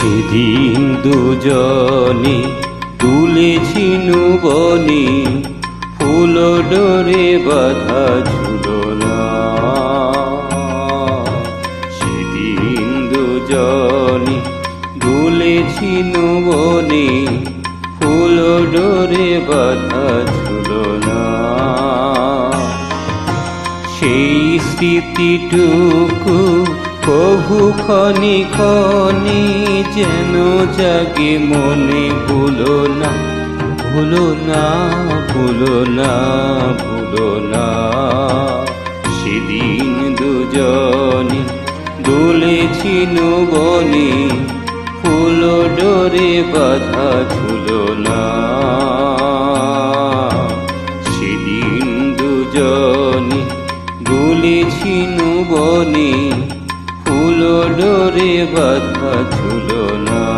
সেদিন দুজনে তুলেছি বনে, ফুল ডোরে বাঁধা ঝুলনা। সেদিন দুজনে তুলেছি বনে, ফুল ডোরে বাঁধা ঝুলনা। সেই স্মৃতিটুকু কভু ক্ষণে ক্ষণে যেন জাগে মনে। ভুলো না, ভুলো না, ভুলো না, ভুলো না। সেদিন দুজনে দুলেছি বনে, ফুল ডোরে বাঁধা ঝুলনা। সেদিন দুজনে দুলেছি বনে, ফুল ডোরে বাঁধা ঝুলনা।